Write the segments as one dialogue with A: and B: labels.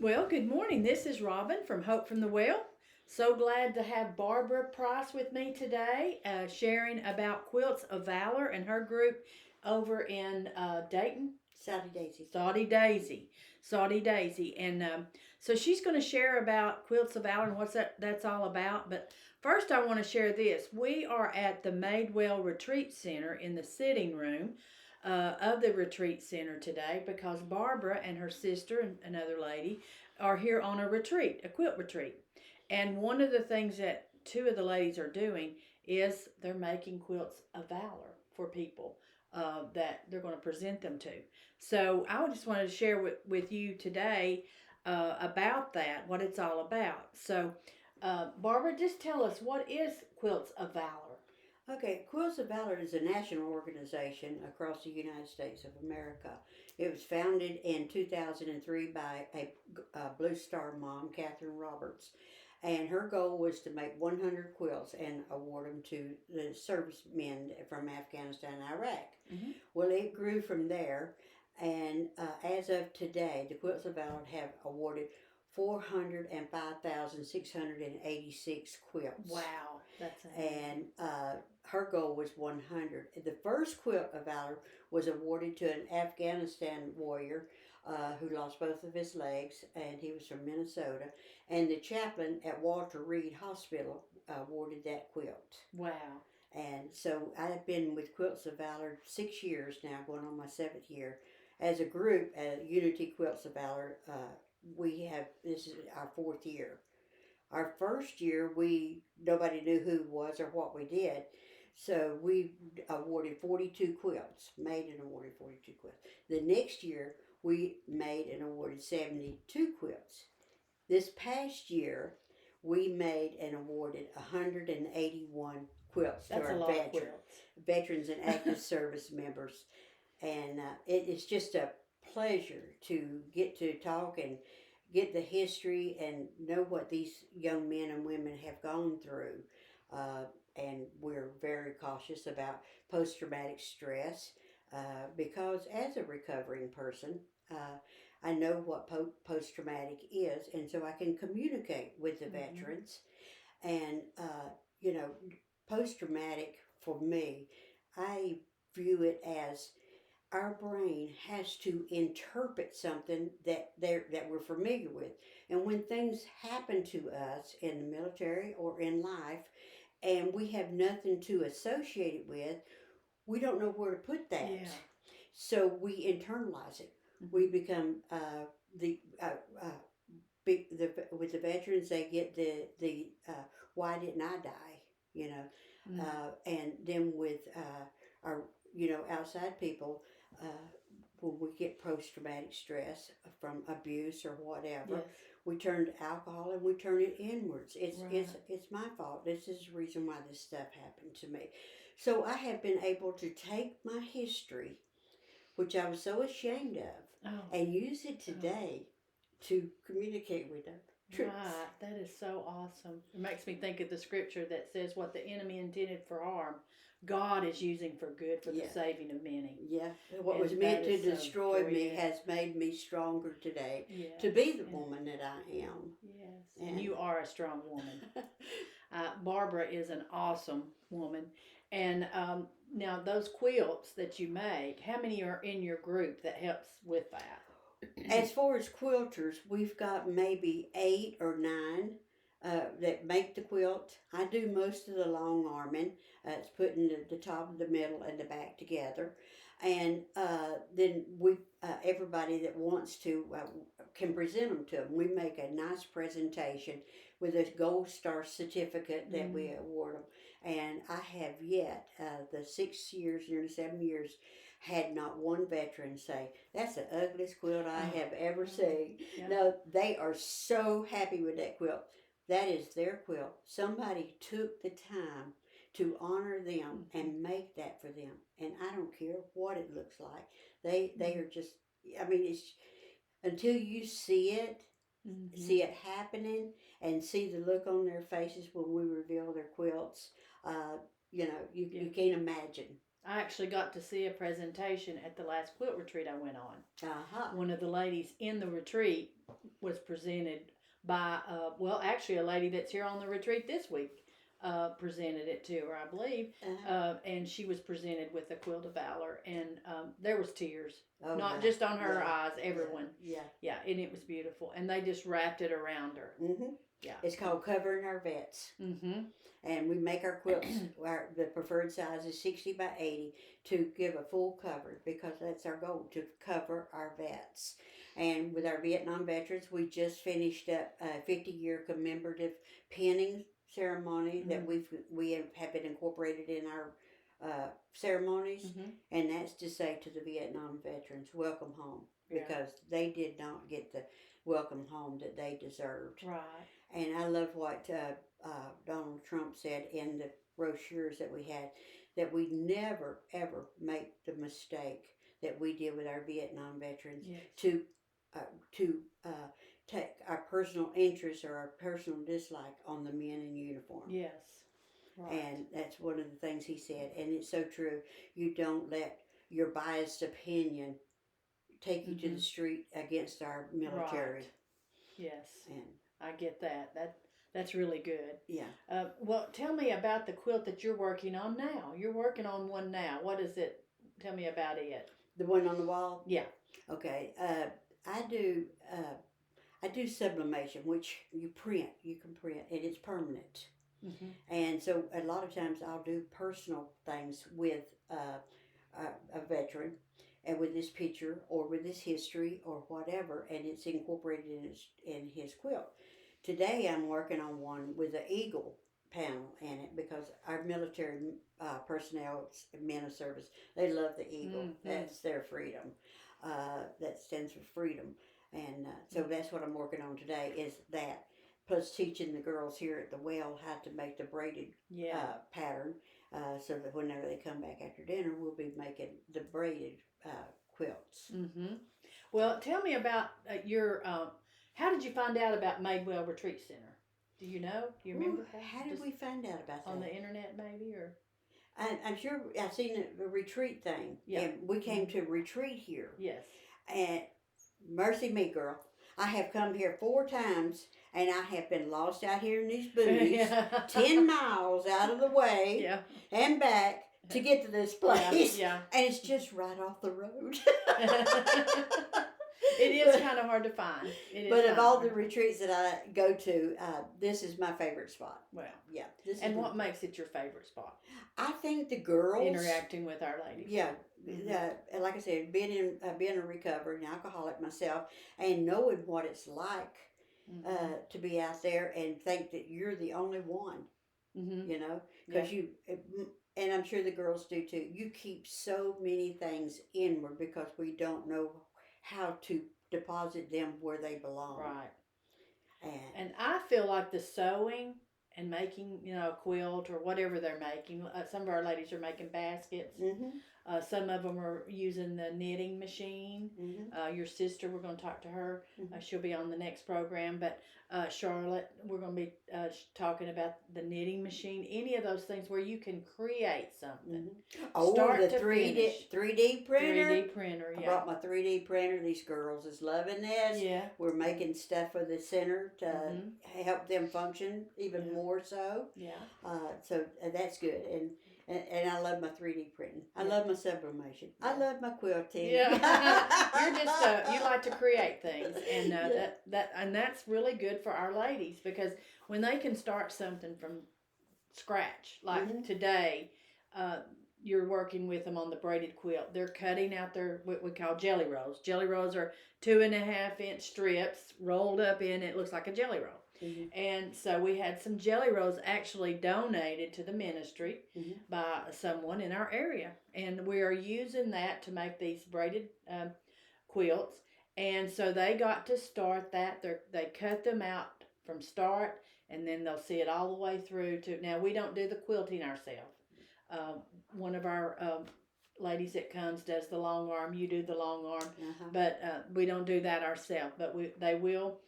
A: Well, good morning. This is Robin from Hope from the Well. So glad to have Barbara Price with me today, sharing about Quilts of Valor and her group over in Dayton.
B: Sally Daisy.
A: Saudi Daisy, and so she's going to share about Quilts of Valor and that's all about. But first, I want to share this. We are at the Madewell Retreat Center in the sitting room of the retreat center today because Barbara and her sister and another lady are here on a retreat, a quilt retreat. And one of the things that two of the ladies are doing is they're making quilts of valor for people that they're going to present them to. So I just wanted to share with you today about that, what it's all about. So, Barbara, just tell us, what is Quilts of Valor?
B: Okay, Quilts of Valor is a national organization across the United States of America. It was founded in 2003 by a Blue Star mom, Catherine Roberts, and her goal was to make 100 quilts and award them to the servicemen from Afghanistan and Iraq.
A: Mm-hmm.
B: Well, it grew from there, and as of today, the Quilts of Valor have awarded 405,686 quilts.
A: Wow, that's amazing.
B: And her goal was 100. The first Quilt of Valor was awarded to an Afghanistan warrior who lost both of his legs, and he was from Minnesota. And the chaplain at Walter Reed Hospital awarded that quilt.
A: Wow.
B: And so I've been with Quilts of Valor 6 years now, going on my 7th year. As a group, Unity Quilts of Valor, this is our 4th year. Our first year, nobody knew who it was or what we did. So we awarded 42 quilts, made and awarded 42 quilts. The next year, we made and awarded 72 quilts. This past year, we made and awarded 181 quilts
A: That's
B: to
A: a
B: our
A: lot of quilts.
B: veterans and active service members. And it is just a pleasure to get to talk and get the history and know what these young men and women have gone through. And we're very cautious about post-traumatic stress because as a recovering person, I know what post-traumatic is, and so I can communicate with the veterans. And, post-traumatic for me, I view it as our brain has to interpret something that we're familiar with. And when things happen to us in the military or in life and we have nothing to associate it with, we don't know where to put that.
A: Yeah.
B: So we internalize it.
A: Mm-hmm.
B: We become with the veterans, they get the why didn't I die? And then with our outside people, when we get post-traumatic stress from abuse or whatever,
A: Yes.
B: we turn to alcohol and we turn it inwards. It's my fault. This is the reason why this stuff happened to me. So I have been able to take my history, which I was so ashamed of, and use it today to communicate with them.
A: Right, that is so awesome. It makes me think of the scripture that says, what the enemy intended for harm, God is using for good for the saving of many.
B: Yeah, what was meant to destroy me has made me stronger today to be the woman that I am.
A: Yes, and you are a strong woman. Barbara is an awesome woman. And now those quilts that you make, how many are in your group that helps with that?
B: As far as quilters, we've got maybe 8 or 9 that make the quilt. I do most of the long arming. It's putting the top of the middle and the back together. And then everybody that wants to can present them to them. We make a nice presentation with a gold star certificate that we award them. And I have yet, the 6 years, nearly 7 years, had not one veteran say, that's the ugliest quilt I have ever seen. Yeah. No, they are so happy with that quilt. That is their quilt. Somebody took the time to honor them and make that for them. And I don't care what it looks like. They are just, it's until you see it, see it happening, and see the look on their faces when we reveal their quilts, you can't imagine
A: I actually got to see a presentation at the last quilt retreat I went on. One of the ladies in the retreat was presented by, actually a lady that's here on the retreat this week presented it to her, I believe. And she was presented with the Quilt of Valor, and there was tears. Not just on her eyes, everyone. Yeah, and it was beautiful. And they just wrapped it around her. Yeah.
B: It's called Covering Our Vets. And we make our quilts, the preferred size is 60 by 80 to give a full cover, because that's our goal, to cover our vets. And with our Vietnam veterans, we just finished up a 50-year commemorative pinning ceremony that we have been incorporated in our ceremonies. And that's to say to the Vietnam veterans, welcome home, because they did not get the welcome home that they deserved.
A: Right.
B: And I love what Donald Trump said in the brochures that we had, that we never ever make the mistake that we did with our Vietnam veterans to take our personal interest or our personal dislike on the men in uniform.
A: Yes. Right.
B: And that's one of the things he said, and it's so true. You don't let your biased opinion take you to the street against our military.
A: Right. Yes. And I get that. That's really good.
B: Yeah.
A: Well, tell me about the quilt that you're working on now. You're working on one now. What is it? Tell me about it.
B: The one on the wall?
A: Yeah.
B: Okay. I do sublimation, which you can print, and it's permanent. And so a lot of times I'll do personal things with a veteran, and with this picture or with this history or whatever, and it's incorporated in his quilt. Today I'm working on one with an eagle panel in it, because our military personnel, men of service, they love the eagle. That's their freedom. That stands for freedom. And so that's what I'm working on today, is that, plus teaching the girls here at the well how to make the braided pattern, so that whenever they come back after dinner, we'll be making the braided quilts.
A: Well, tell me about your, how did you find out about Madewell Retreat Center? Do you know? Do you remember?
B: How did we find out about that?
A: On the internet, maybe? Or
B: I'm sure I've seen the retreat thing. Yeah. And we came to retreat here.
A: Yes.
B: And mercy me, girl. I have come here 4 times, and I have been lost out here in these booties, 10 miles out of the way and back to get to this place.
A: Yeah.
B: And it's just right off the road.
A: It is kind of hard to find.
B: But of all the retreats that I go to, this is my favorite spot.
A: Well,
B: yeah.
A: And what makes it your favorite spot?
B: I think the girls
A: interacting with our ladies.
B: Yeah. Like I said, being a recovering alcoholic myself, and knowing what it's like to be out there and think that you're the only one, you know, because and I'm sure the girls do too. You keep so many things inward because we don't know how to deposit them where they belong.
A: Right. And I feel like the sewing and making, a quilt or whatever they're making. Some of our ladies are making baskets. Some of them are using the knitting machine. Your sister, we're going to talk to her. She'll be on the next program. But Charlotte, we're going to be talking about the knitting machine. Any of those things where you can create something.
B: Oh, the 3D printer.
A: 3D printer,
B: I brought my 3D printer. These girls is loving this.
A: Yeah.
B: We're making stuff for the center to help them function even more so.
A: Yeah.
B: So that's good. And I love my 3D printing. I love my sublimation. I love my quilting.
A: Yeah, you're just you like to create things, and and that's really good for our ladies, because when they can start something from scratch, like today, you're working with them on the braided quilt. They're cutting out their what we call jelly rolls. Jelly rolls are 2.5-inch strips rolled up in. It looks like a jelly roll. And so we had some jelly rolls actually donated to the ministry by someone in our area. And we are using that to make these braided quilts. And so they got to start that. They cut them out from start, and then they'll see it all the way through to... Now, we don't do the quilting ourselves. One of our ladies that comes does the long arm. You do the long arm. But we don't do that ourselves. But they will...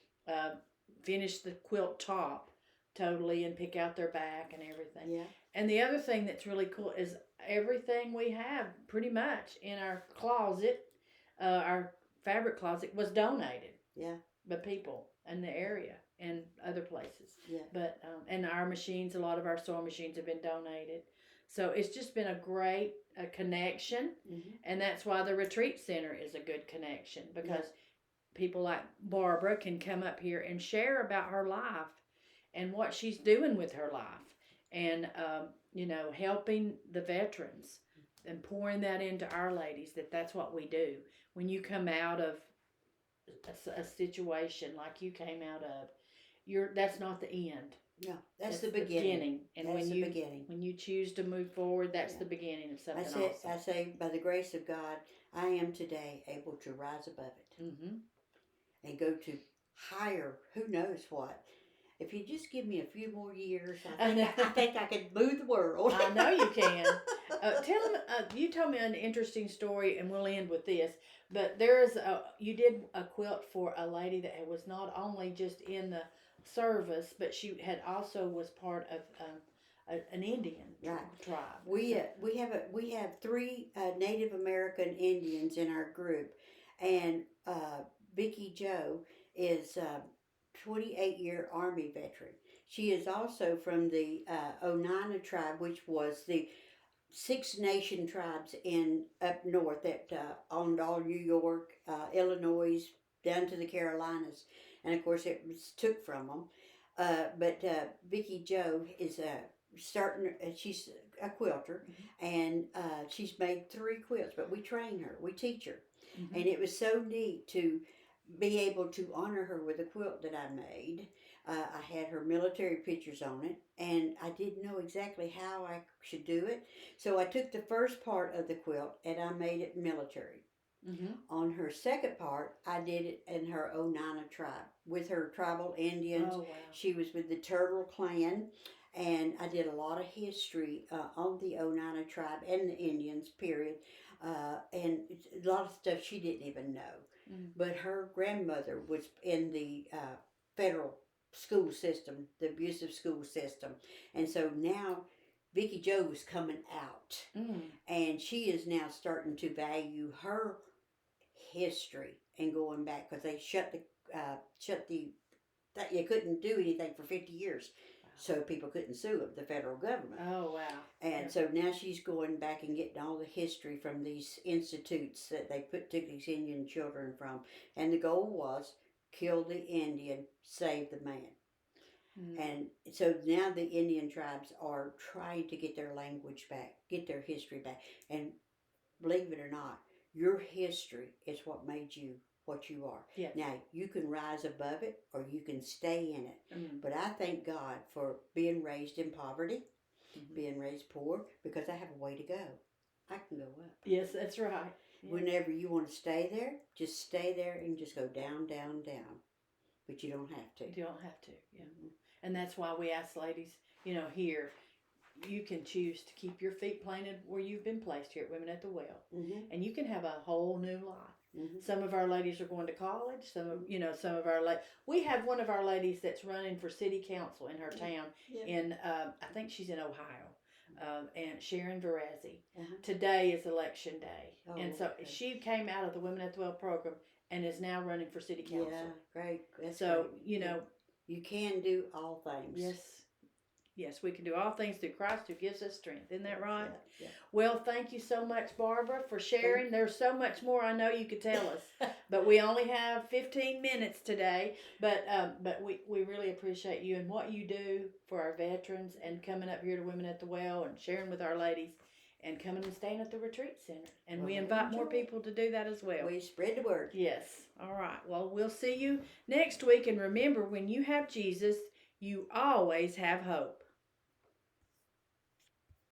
A: finish the quilt top totally and pick out their back and everything.
B: Yeah.
A: And the other thing that's really cool is everything we have pretty much in our closet, our fabric closet, was donated.
B: Yeah.
A: By people in the area and other places.
B: Yeah.
A: But and our machines, a lot of our sewing machines have been donated. So it's just been a great connection, and that's why the retreat center is a good connection, because people like Barbara can come up here and share about her life and what she's doing with her life, and helping the veterans and pouring that into our ladies, that's what we do. When you come out of a situation like you came out of, that's not the end.
B: No, that's the beginning.
A: And
B: that's
A: when
B: the beginning.
A: When you choose to move forward, that's the beginning of something awesome.
B: I say, by the grace of God, I am today able to rise above it and go to higher, who knows what. If you just give me a few more years, I think I could move the world.
A: I know you can. You told me an interesting story, and we'll end with this. But you did a quilt for a lady that was not only just in the service, but she had also was part of an Indian tribe.
B: We have 3 Native American Indians in our group, and Vicky Joe is 28-year Army veteran. She is also from the Oneida tribe, which was the 6 nation tribes up north that owned all New York, Illinois, down to the Carolinas, and of course it was took from them. But Vicky Joe is she's a quilter, and she's made 3 quilts. But we train her, we teach her, and it was so neat to be able to honor her with a quilt that I made. I had her military pictures on it, and I didn't know exactly how I should do it. So I took the first part of the quilt and I made it military. On her second part, I did it in her Oneida tribe with her tribal Indians. Oh, wow. She was with the Turtle Clan, and I did a lot of history on the Oneida tribe and the Indians, period. And a lot of stuff she didn't even know. But her grandmother was in the federal school system, the abusive school system. And so now Vicky Joe was coming out. And she is now starting to value her history and going back, because they you couldn't do anything for 50 years. So people couldn't sue them, the federal government.
A: Oh, wow.
B: And so now she's going back and getting all the history from these institutes that they took these Indian children from. And the goal was kill the Indian, save the man. And so now the Indian tribes are trying to get their language back, get their history back. And believe it or not, your history is what made you what you are.
A: Yes.
B: Now, you can rise above it or you can stay in it. But I thank God for being raised in poverty, being raised poor, because I have a way to go. I can go up.
A: Yes, that's right. Yeah.
B: Whenever you want to stay there, just stay there and just go down, down, down. But you don't have to.
A: You don't have to, yeah. And that's why we ask ladies, here, you can choose to keep your feet planted where you've been placed here at Women at the Well. And you can have a whole new life. Some of our ladies are going to college. Some of our we have one of our ladies that's running for city council in her town. In I think she's in Ohio, and Sharon Verezzi. Today is election day, and so she came out of the Women at the Well program and is now running for city council.
B: Yeah, great. That's
A: so
B: great. You can do all things.
A: Yes, we can do all things through Christ who gives us strength. Isn't that right?
B: Yeah.
A: Well, thank you so much, Barbara, for sharing. There's so much more I know you could tell us, but we only have 15 minutes today. But we really appreciate you and what you do for our veterans, and coming up here to Women at the Well and sharing with our ladies, and coming and staying at the retreat center. And we invite more people to do that as well.
B: We spread the word.
A: Yes. All right. Well, we'll see you next week. And remember, when you have Jesus, you always have hope.